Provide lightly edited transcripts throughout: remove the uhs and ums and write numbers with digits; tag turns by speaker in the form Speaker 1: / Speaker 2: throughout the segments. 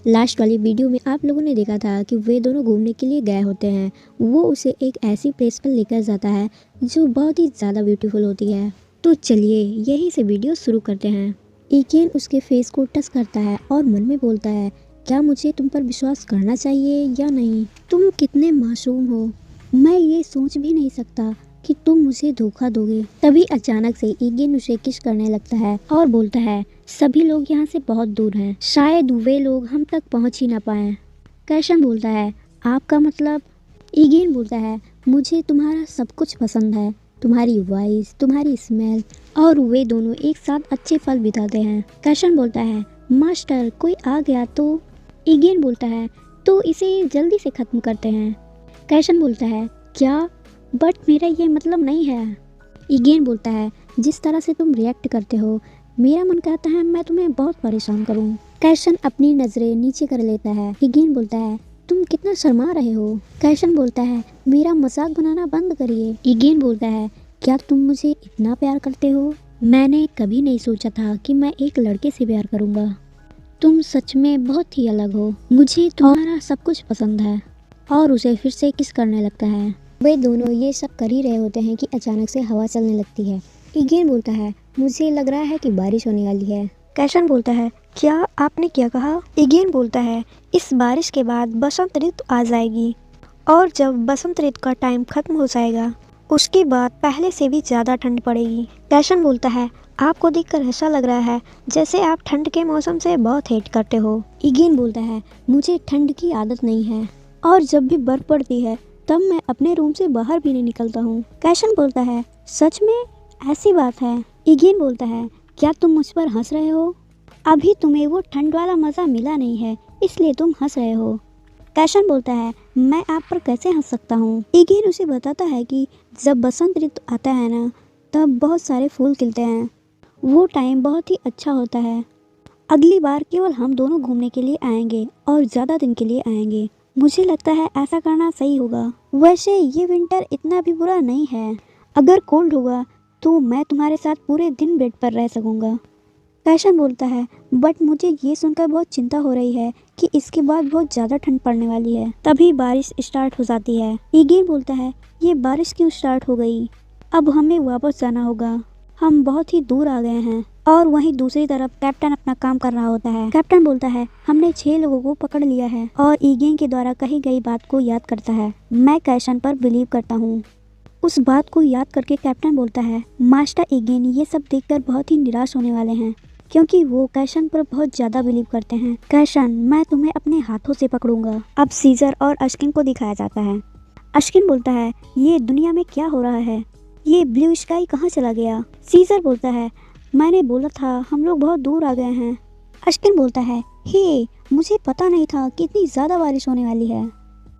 Speaker 1: Last वाली video में आप लोगों ने देखा था कि वे दोनों घूमने के लिए गए होते हैं। वो उसे एक ऐसी प्लेस पर लेकर जाता है जो बहुत ही ज़्यादा ब्यूटीफुल होती है। तो चलिए यहीं से वीडियो शुरू करते हैं। इकेन उसके फेस को टच करता है और मन में बोलता है, क्या मुझे तुम पर विश्वास करना चाहिए या नहीं? तुम कितने मासूम हो, मैं ये सोच भी नहीं सकता कि तुम मुझे धोखा दोगे। तभी अचानक से इगेन उसे किस करने लगता है और बोलता है, सभी लोग यहाँ से बहुत दूर हैं, शायद वे लोग हम तक पहुँच ही ना पाए। कैशन बोलता है, आपका मतलब? इगेन बोलता है, मुझे तुम्हारा सब कुछ पसंद है, तुम्हारी वॉइस, तुम्हारी स्मेल। और वे दोनों एक साथ अच्छे पल बिताते हैं। कैशन बोलता है, मास्टर कोई आ गया तो? इगेन बोलता है, तो इसे जल्दी से ख़त्म करते हैं। कैशन बोलता है, क्या? बट मेरा ये मतलब नहीं है। इगेन बोलता है, जिस तरह से तुम रिएक्ट करते हो मेरा मन कहता है मैं तुम्हें बहुत परेशान करूं। कैशन अपनी नज़रें नीचे कर लेता है। इगेन बोलता है, तुम कितना शर्मा रहे हो। कैशन बोलता है, मेरा मजाक बनाना बंद करिए। इगेन बोलता है, क्या तुम मुझे इतना प्यार करते हो? मैंने कभी नहीं सोचा था कि मैं एक लड़के से प्यार करूँगा। तुम सच में बहुत ही अलग हो, मुझे तुम्हारा सब कुछ पसंद है। और उसे फिर से किस करने लगता है। वे दोनों ये सब कर ही रहे होते हैं कि अचानक से हवा चलने लगती है। इगेन बोलता है, मुझे लग रहा है कि बारिश होने वाली है।
Speaker 2: कैशन बोलता है, क्या आपने क्या कहा? इगेन बोलता है, इस बारिश के बाद बसंत ऋतु आ जाएगी और जब बसंत ऋतु का टाइम खत्म हो जाएगा उसके बाद पहले से भी ज़्यादा ठंड पड़ेगी। कैशन बोलता है, आपको देखकर ऐसा लग रहा है जैसे आप ठंड के मौसम से बहुत हेट करते हो।
Speaker 1: इगेन बोलता है, मुझे ठंड की आदत नहीं है और जब भी बर्फ़ पड़ती है तब मैं अपने रूम से बाहर भी नहीं निकलता हूँ।
Speaker 2: कैशन बोलता है, सच में ऐसी बात है?
Speaker 1: इगेन बोलता है, क्या तुम मुझ पर हंस रहे हो? अभी तुम्हें वो ठंड वाला मज़ा मिला नहीं है इसलिए तुम हंस रहे हो।
Speaker 2: कैशन बोलता है, मैं आप पर कैसे हंस सकता हूँ?
Speaker 1: इगेन उसे बताता है कि जब बसंत ऋतु आता है ना तब बहुत सारे फूल खिलते हैं, वो टाइम बहुत ही अच्छा होता है। अगली बार केवल हम दोनों घूमने के लिए आएंगे और ज़्यादा दिन के लिए आएंगे। मुझे लगता है ऐसा करना सही होगा। वैसे ये विंटर इतना भी बुरा नहीं है, अगर कोल्ड होगा तो मैं तुम्हारे साथ पूरे दिन बेड पर रह सकूँगा।
Speaker 2: कैशन बोलता है, बट मुझे ये सुनकर बहुत चिंता हो रही है कि इसके बाद बहुत ज़्यादा ठंड पड़ने वाली है।
Speaker 1: तभी बारिश स्टार्ट हो जाती है।
Speaker 2: इगेन बोलता है, ये बारिश क्यों स्टार्ट हो गई?
Speaker 1: अब हमें वापस जाना होगा, हम बहुत ही दूर आ गए हैं। और वहीं दूसरी तरफ कैप्टन अपना काम कर रहा होता है।
Speaker 2: कैप्टन बोलता है, हमने 6 लोगों को पकड़ लिया है।
Speaker 1: और इगेन के द्वारा कही गई बात को याद करता है। मैं कैशन पर बिलीव करता हूँ।
Speaker 2: उस बात को याद करके कैप्टन बोलता है, मास्टर इगेन ये सब देखकर बहुत ही निराश होने वाले हैं क्योंकि वो कैशन पर बहुत ज़्यादा बिलीव करते हैं। कैशन, मैं तुम्हें अपने हाथों से पकड़ूंगा।
Speaker 1: अब सीजर और अश्किन को दिखाया जाता है।
Speaker 2: अश्किन बोलता है, ये दुनिया में क्या हो रहा है? ये ब्लू स्काई कहाँ चला गया?
Speaker 1: सीजर बोलता है, मैंने बोला था हम लोग बहुत दूर आ गए हैं।
Speaker 2: अश्किन बोलता है, हे मुझे पता नहीं था कि इतनी ज़्यादा बारिश होने वाली है।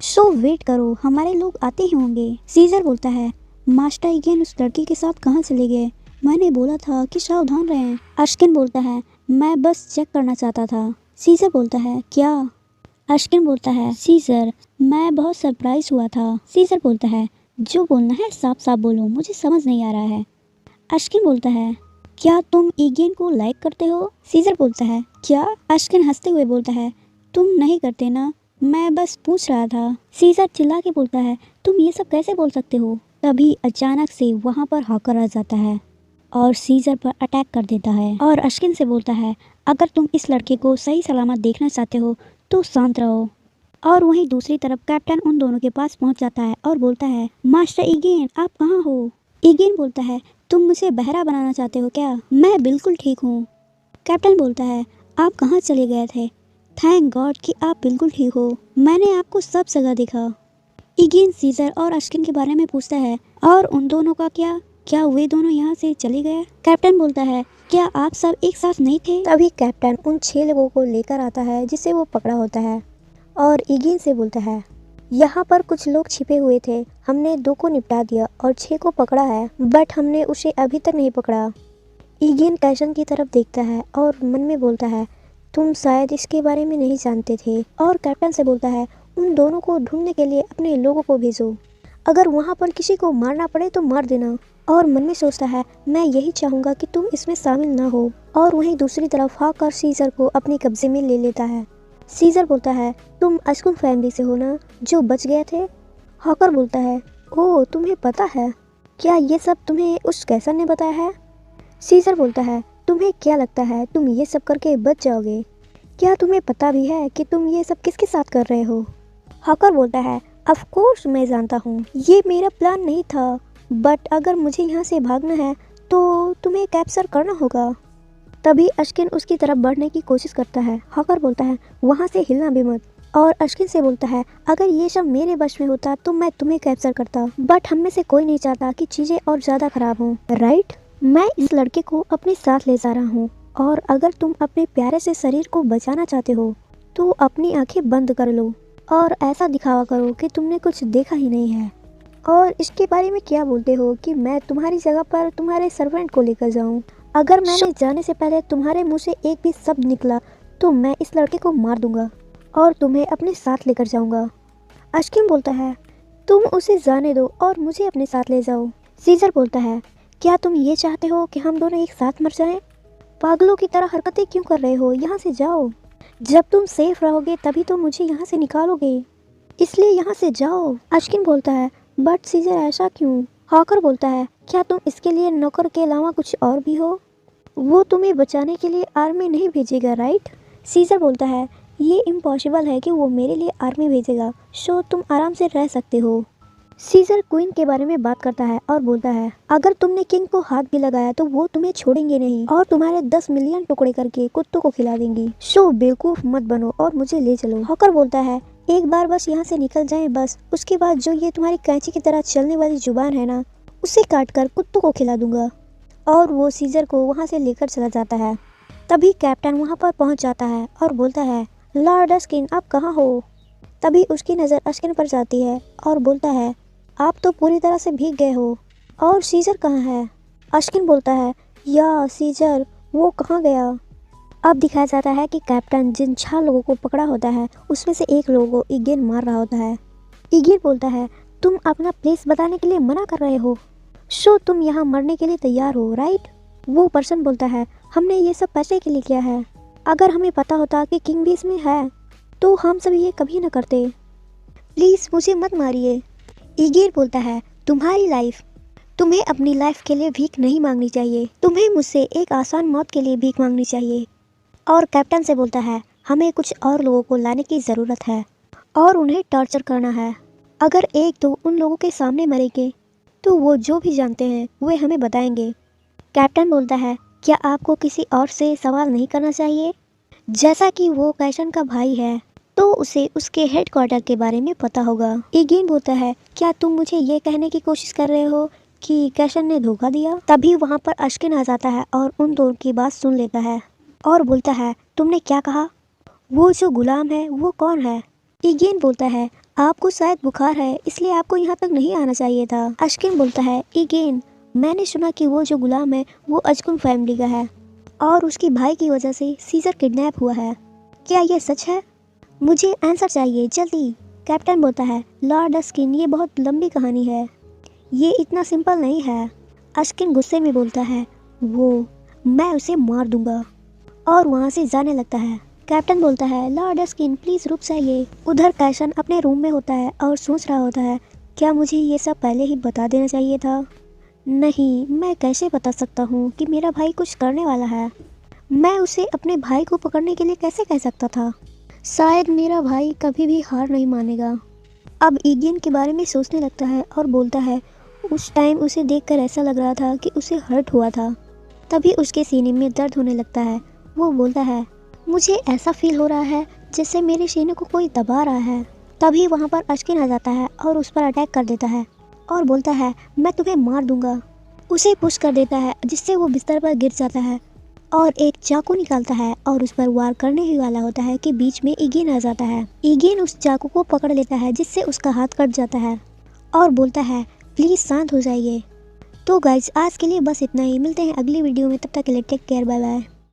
Speaker 2: सो वेट करो, हमारे लोग आते ही होंगे।
Speaker 1: सीजर बोलता है, मास्टर इगेन उस लड़की के साथ कहाँ चले गए? मैंने बोला था कि सावधान रहें।
Speaker 2: अश्किन बोलता है, मैं बस चेक करना चाहता था।
Speaker 1: सीजर बोलता है, क्या?
Speaker 2: अश्किन बोलता है,
Speaker 1: सीजर मैं बहुत सरप्राइज हुआ था।
Speaker 2: सीजर बोलता है, जो बोलना है साफ साफ बोलो, मुझे समझ नहीं आ रहा है।
Speaker 1: अश्किन बोलता है, क्या तुम इगेन को लाइक करते हो?
Speaker 2: सीजर बोलता है, क्या?
Speaker 1: अश्किन हंसते हुए बोलता है, तुम नहीं करते ना, मैं बस पूछ रहा था।
Speaker 2: सीजर चिल्ला के बोलता है, तुम ये सब कैसे बोल सकते हो?
Speaker 1: तभी अचानक से वहाँ पर हॉकर आ जाता है और सीजर पर अटैक कर देता है और अश्किन से बोलता है, अगर तुम इस लड़के को सही सलामत देखना चाहते हो तो शांत रहो। और वहीं दूसरी तरफ कैप्टन उन दोनों के पास पहुंच जाता है और बोलता है, मास्टर इगेन आप कहाँ हो?
Speaker 2: इगेन बोलता है, तुम मुझे बहरा बनाना चाहते हो क्या?
Speaker 1: मैं बिल्कुल ठीक हूँ।
Speaker 2: कैप्टन बोलता है, आप कहाँ चले गए थे?
Speaker 1: थैंक गॉड कि आप बिल्कुल ठीक हो, मैंने आपको सब जगह देखा।
Speaker 2: इगेन सीजर और अश्किन के बारे में पूछता है, और उन दोनों का क्या वे दोनों यहाँ से चले गए? कैप्टन बोलता है, क्या आप सब एक साथ नहीं थे?
Speaker 1: तभी कैप्टन उन 6 लोगों को लेकर आता है जिसे वो पकड़ा होता है और इगेन से बोलता है, यहाँ पर कुछ लोग छिपे हुए थे, हमने 2 को निपटा दिया और 6 को पकड़ा है, बट हमने उसे अभी तक नहीं पकड़ा। इगेन कैशन की तरफ देखता है और मन में बोलता है, तुम शायद इसके बारे में नहीं जानते थे। और कैप्टन से बोलता है, उन दोनों को ढूंढने के लिए अपने लोगों को भेजो, अगर वहाँ पर किसी को मारना पड़े तो मार देना। और मन में सोचता है, मैं यही चाहूँगा कि तुम इसमें शामिल ना हो। और वहीं दूसरी तरफ हॉक और सीजर को अपने कब्जे में ले लेता है।
Speaker 2: सीजर बोलता है, तुम अशकुन फैमिली से हो ना जो बच गए थे? हॉकर बोलता है, ओह तुम्हें पता है? क्या ये सब तुम्हें उस कैसर ने बताया है? सीजर बोलता है, तुम्हें क्या लगता है तुम ये सब करके बच जाओगे? क्या तुम्हें पता भी है कि तुम ये सब किसके साथ कर रहे हो? हॉकर बोलता है, ऑफ कोर्स मैं जानता हूँ, ये मेरा प्लान नहीं था, बट अगर मुझे यहाँ से भागना है तो तुम्हें कैप्चर करना होगा। तभी अशकिन उसकी तरफ बढ़ने की कोशिश करता है। हॉकर बोलता है, वहाँ से हिलना भी मत। और अशकिन से बोलता है, अगर ये सब मेरे वश में होता तो मैं तुम्हें कैप्चर करता, बट हम में से कोई नहीं चाहता कि चीज़ें और ज़्यादा खराब हों, राइट? मैं इस लड़के को अपने साथ ले जा रहा हूँ, और अगर तुम अपने प्यारे से शरीर को बचाना चाहते हो तो अपनी आंखें बंद कर लो और ऐसा दिखावा करो कि तुमने कुछ देखा ही नहीं है। और इसके बारे में क्या बोलते हो कि मैं तुम्हारी जगह पर तुम्हारे सर्वेंट को लेकर जाऊं? अगर मैंने जाने से पहले तुम्हारे मुंह से एक भी शब्द निकला तो मैं इस लड़के को मार दूंगा और तुम्हें अपने साथ लेकर जाऊंगा। अशकिन बोलता है, तुम उसे जाने दो और मुझे अपने साथ ले जाओ। सीजर बोलता है, क्या तुम ये चाहते हो कि हम दोनों एक साथ मर जाएं? पागलों की तरह हरकतें क्यों कर रहे हो? यहाँ से जाओ। जब तुम सेफ रहोगे तभी तो मुझे यहाँ से निकालोगे, इसलिए यहाँ से जाओ। अशकिन बोलता है, बट सीजर ऐसा क्यों? हॉकर बोलता है, क्या तुम इसके लिए नौकर के अलावा कुछ और भी हो? वो तुम्हें बचाने के लिए आर्मी नहीं भेजेगा, राइट? सीजर बोलता है, ये इम्पॉसिबल है कि वो मेरे लिए आर्मी भेजेगा, सो तुम आराम से रह सकते हो। सीजर क्वीन के बारे में बात करता है और बोलता है, अगर तुमने किंग को हाथ भी लगाया तो वो तुम्हें छोड़ेंगे नहीं और तुम्हारे 10 मिलियन टुकड़े करके कुत्तों को खिला देंगी। सो बेवकूफ मत बनो और मुझे ले चलो। हॉकर बोलता है, एक बार बस यहाँ से निकल जाएं बस, उसके बाद जो ये तुम्हारी कैंची की तरह चलने वाली जुबान है ना, उसे काट कर कुत्तों को खिला दूंगा। और वो सीजर को वहाँ से लेकर चला जाता है। तभी कैप्टन वहाँ पर पहुँच जाता है और बोलता है, लॉर्ड अशकिन आप कहाँ हो? तभी उसकी नज़र अशकिन पर जाती है और बोलता है, आप तो पूरी तरह से भीग गए हो, और सीजर कहाँ है? अशकिन बोलता है, या सीजर वो कहाँ गया? अब दिखाया जाता है कि कैप्टन जिन 6 लोगों को पकड़ा होता है उसमें से एक लोगों को इगेन मार रहा होता है। इगेन बोलता है, तुम अपना प्लेस बताने के लिए मना कर रहे हो, सो तुम यहाँ मरने के लिए तैयार हो, राइट? वो पर्सन बोलता है, हमने ये सब पैसे के लिए किया है, अगर हमें पता होता कि किंग भी इसमें है तो हम सब ये कभी न करते, प्लीज़ मुझे मत मारिए। इगेन बोलता है, तुम्हारी लाइफ, तुम्हें अपनी लाइफ के लिए भीख नहीं मांगनी चाहिए, तुम्हें मुझसे एक आसान मौत के लिए भीख मांगनी चाहिए। और कैप्टन से बोलता है, हमें कुछ और लोगों को लाने की ज़रूरत है और उन्हें टॉर्चर करना है। अगर एक दो उन लोगों के सामने मरेंगे तो वो जो भी जानते हैं वे हमें बताएंगे। कैप्टन बोलता है, क्या आपको किसी और से सवाल नहीं करना चाहिए? जैसा कि वो कैशन का भाई है तो उसे उसके हेडक्वार्टर के बारे में पता होगा। इगेन बोलता है, क्या तुम मुझे ये कहने की कोशिश कर रहे हो कि कैशन ने धोखा दिया? तभी वहाँ पर अशकिन आ जाता है और उन दोनों की बात सुन लेता है और बोलता है, तुमने क्या कहा? वो जो गुलाम है वो कौन है? इगेन बोलता है, आपको शायद बुखार है इसलिए आपको यहाँ तक नहीं आना चाहिए था। अशकिन बोलता है, इगेन मैंने सुना कि वो जो गुलाम है वो अशकुन फैमिली का है और उसकी भाई की वजह से सीजर किडनैप हुआ है, क्या ये सच है? मुझे आंसर चाहिए जल्दी। कैप्टन बोलता है, लॉर्ड अशकिन ये बहुत लंबी कहानी है, ये इतना सिंपल नहीं है। अशकिन गुस्से में बोलता है, वो मैं उसे मार दूंगा और वहाँ से जाने लगता है। कैप्टन बोलता है, लॉर्ड अशकिन प्लीज़ रुक जाइए। उधर कैशन अपने रूम में होता है और सोच रहा होता है, क्या मुझे ये सब पहले ही बता देना चाहिए था? नहीं, मैं कैसे बता सकता हूँ कि मेरा भाई कुछ करने वाला है? मैं उसे अपने भाई को पकड़ने के लिए कैसे कह सकता था? शायद मेरा भाई कभी भी हार नहीं मानेगा। अब इगेन के बारे में सोचने लगता है और बोलता है, उस टाइम उसे देखकर ऐसा लग रहा था कि उसे हर्ट हुआ था। तभी उसके सीने में दर्द होने लगता है। वो बोलता है, मुझे ऐसा फील हो रहा है जैसे मेरे सीने को कोई दबा रहा है। तभी वहाँ पर अशकिन आ जाता है और उस पर अटैक कर देता है और बोलता है, मैं तुम्हें मार दूंगा। उसे पुश कर देता है जिससे वो बिस्तर पर गिर जाता है और एक चाकू निकालता है और उस पर वार करने ही वाला होता है कि बीच में इगेन आ जाता है। इगेन उस चाकू को पकड़ लेता है जिससे उसका हाथ कट जाता है और बोलता है, प्लीज़ शांत हो जाइए। तो गाइज आज के लिए बस इतना ही, मिलते हैं अगली वीडियो में, तब तक के लिए टेक केयर, बाय बाय।